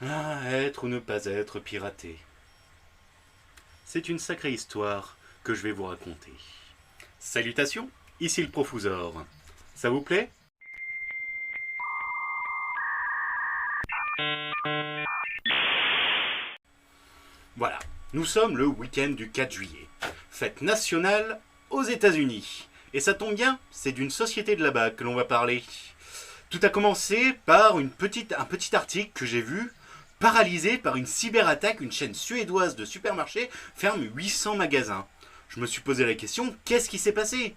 Ah, être ou ne pas être piraté. C'est une sacrée histoire que je vais vous raconter. Salutations, ici le Profusor. Ça vous plaît? Voilà, nous sommes le week-end du 4 juillet. Fête nationale aux États-Unis. Et ça tombe bien, c'est d'une société de là-bas que l'on va parler. Tout a commencé par un petit article que j'ai vu. Paralysé par une cyberattaque, une chaîne suédoise de supermarchés ferme 800 magasins. Je me suis posé la question, qu'est-ce qui s'est passé?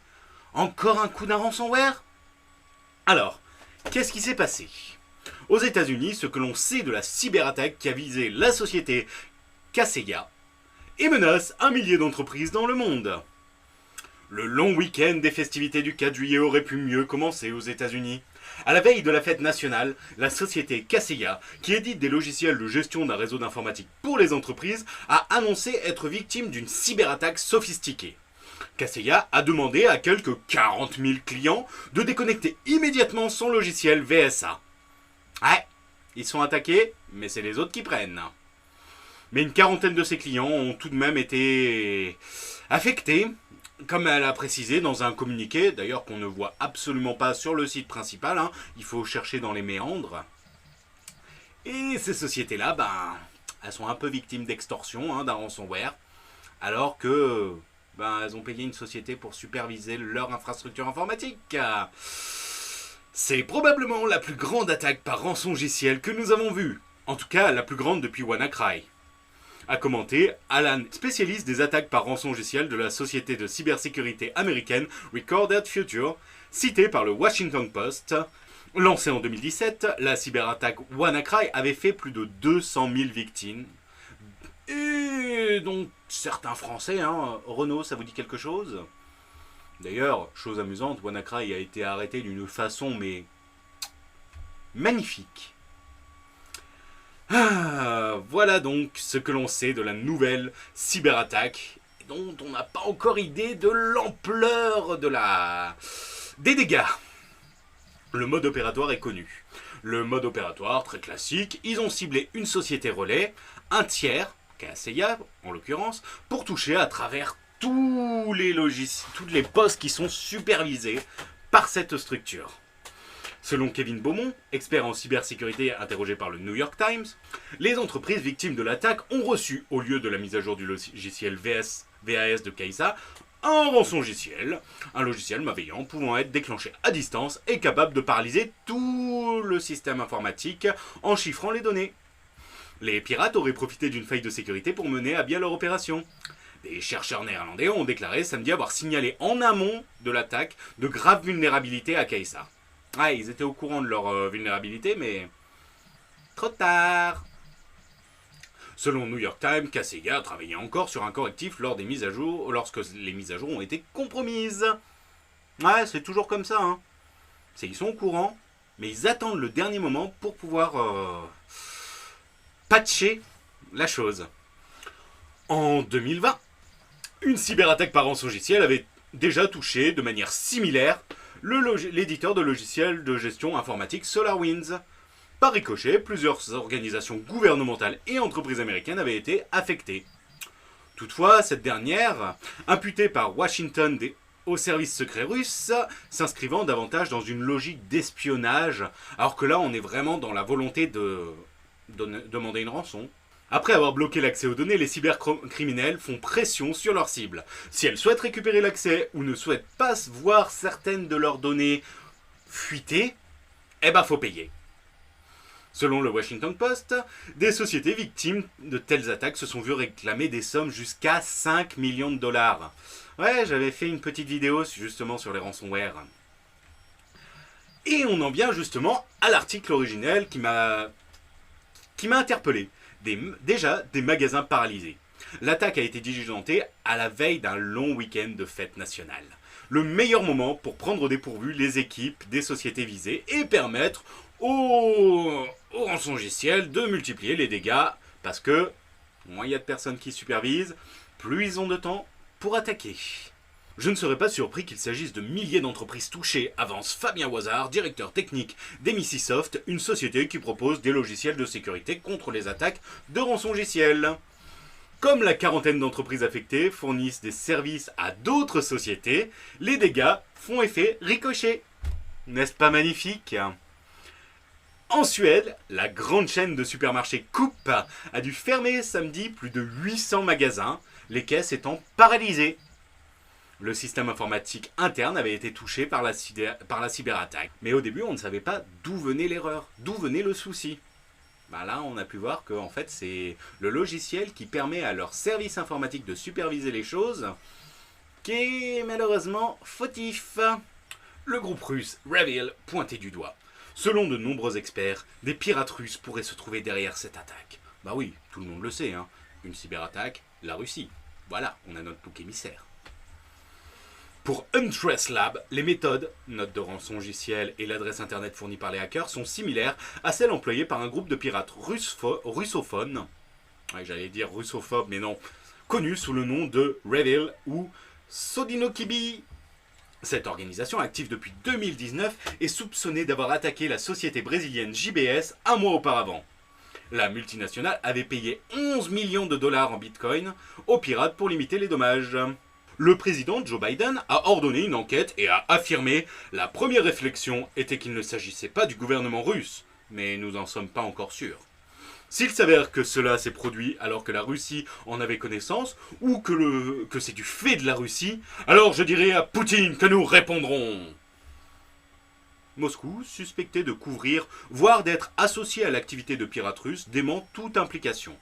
Encore un coup d'un ransomware? Alors, qu'est-ce qui s'est passé? Aux États-Unis, ce que l'on sait de la cyberattaque qui a visé la société Kaseya et menace un millier d'entreprises dans le monde. Le long week-end des festivités du 4 juillet aurait pu mieux commencer aux États-Unis. À la veille de la fête nationale, la société Kaseya, qui édite des logiciels de gestion d'un réseau d'informatique pour les entreprises, a annoncé être victime d'une cyberattaque sophistiquée. Kaseya a demandé à quelques 40 000 clients de déconnecter immédiatement son logiciel VSA. Ouais, ils sont attaqués, mais c'est les autres qui prennent. Mais une quarantaine de ses clients ont tout de même été affectés, comme elle a précisé dans un communiqué, d'ailleurs qu'on ne voit absolument pas sur le site principal, il faut chercher dans les méandres. Et ces sociétés-là, elles sont un peu victimes d'extorsion, d'un ransomware, alors que elles ont payé une société pour superviser leur infrastructure informatique. C'est probablement la plus grande attaque par rançongiciel que nous avons vue. En tout cas, la plus grande depuis WannaCry. A commenté Alan, spécialiste des attaques par rançongiciel de la société de cybersécurité américaine Recorded Future, cité par le Washington Post. Lancée en 2017, la cyberattaque WannaCry avait fait plus de 200 000 victimes. Et donc certains Français, Renault, ça vous dit quelque chose? D'ailleurs, chose amusante, WannaCry a été arrêté d'une façon mais magnifique. Voilà donc ce que l'on sait de la nouvelle cyberattaque, dont on n'a pas encore idée de l'ampleur des dégâts. Le mode opératoire est connu. Le mode opératoire, très classique, ils ont ciblé une société relais, un tiers, Kaseya en l'occurrence, pour toucher à travers tous les toutes les postes qui sont supervisés par cette structure. Selon Kevin Beaumont, expert en cybersécurité interrogé par le New York Times, les entreprises victimes de l'attaque ont reçu, au lieu de la mise à jour du logiciel VAS de Kaseya, un rançongiciel, un logiciel malveillant pouvant être déclenché à distance et capable de paralyser tout le système informatique en chiffrant les données. Les pirates auraient profité d'une faille de sécurité pour mener à bien leur opération. Des chercheurs néerlandais ont déclaré samedi avoir signalé en amont de l'attaque de graves vulnérabilités à Kaseya. Ils étaient au courant de leur vulnérabilité, mais trop tard. Selon New York Times, Kaseya travaillait encore sur un correctif lors des mises à jour, lorsque les mises à jour ont été compromises. C'est toujours comme ça. Ils sont au courant, mais ils attendent le dernier moment pour pouvoir patcher la chose. En 2020, une cyberattaque par rançongiciel avait déjà touché de manière similaire l'éditeur de logiciels de gestion informatique SolarWinds. Par ricochet, plusieurs organisations gouvernementales et entreprises américaines avaient été affectées. Toutefois, cette dernière, imputée par Washington aux services secrets russes, s'inscrivant davantage dans une logique d'espionnage, alors que là on est vraiment dans la volonté de demander une rançon. Après avoir bloqué l'accès aux données, les cybercriminels font pression sur leurs cibles. Si elles souhaitent récupérer l'accès ou ne souhaitent pas voir certaines de leurs données fuitées, faut payer. Selon le Washington Post, des sociétés victimes de telles attaques se sont vues réclamer des sommes jusqu'à 5 millions de dollars. J'avais fait une petite vidéo justement sur les ransomware. Et on en vient justement à l'article originel qui m'a interpellé. Déjà des magasins paralysés. L'attaque a été diligentée à la veille d'un long week-end de fête nationale. Le meilleur moment pour prendre au dépourvu les équipes des sociétés visées et permettre aux rançongiciels de multiplier les dégâts, parce que moins il y a de personnes qui supervisent, plus ils ont de temps pour attaquer. Je ne serais pas surpris qu'il s'agisse de milliers d'entreprises touchées, avance Fabien Wazard, directeur technique d'Emisisoft, une société qui propose des logiciels de sécurité contre les attaques de rançongiciel. Comme la quarantaine d'entreprises affectées fournissent des services à d'autres sociétés, les dégâts font effet ricochet. N'est-ce pas magnifique ? En Suède, la grande chaîne de supermarchés Coop a dû fermer samedi plus de 800 magasins, les caisses étant paralysées. Le système informatique interne avait été touché par la cyberattaque. Mais au début, on ne savait pas d'où venait l'erreur, d'où venait le souci. Là, on a pu voir que en fait, c'est le logiciel qui permet à leur service informatique de superviser les choses qui est malheureusement fautif. Le groupe russe Revil pointé du doigt. Selon de nombreux experts, des pirates russes pourraient se trouver derrière cette attaque. Bah oui, tout le monde le sait, hein. Une cyberattaque, la Russie. Voilà, on a notre bouc émissaire. Pour Untrustlab, les méthodes, notes de rançongiciel et l'adresse internet fournie par les hackers sont similaires à celles employées par un groupe de pirates russophones, j'allais dire russophobes mais non, connus sous le nom de Revil ou Sodinokibi. Cette organisation, active depuis 2019, est soupçonnée d'avoir attaqué la société brésilienne JBS un mois auparavant. La multinationale avait payé 11 millions de dollars en bitcoin aux pirates pour limiter les dommages. Le président Joe Biden a ordonné une enquête et a affirmé « La première réflexion était qu'il ne s'agissait pas du gouvernement russe, mais nous n'en sommes pas encore sûrs. » S'il s'avère que cela s'est produit alors que la Russie en avait connaissance, ou que c'est du fait de la Russie, alors je dirai à Poutine que nous répondrons. Moscou, suspecté de couvrir, voire d'être associé à l'activité de pirates russes, dément toute implication.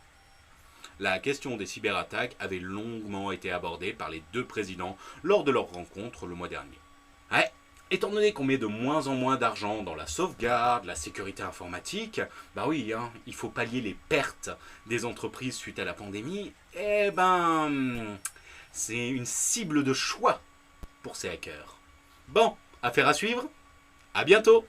La question des cyberattaques avait longuement été abordée par les deux présidents lors de leur rencontre le mois dernier. Ouais, étant donné qu'on met de moins en moins d'argent dans la sauvegarde, la sécurité informatique, bah oui, hein, il faut pallier les pertes des entreprises suite à la pandémie, c'est une cible de choix pour ces hackers. Bon, affaire à suivre, à bientôt!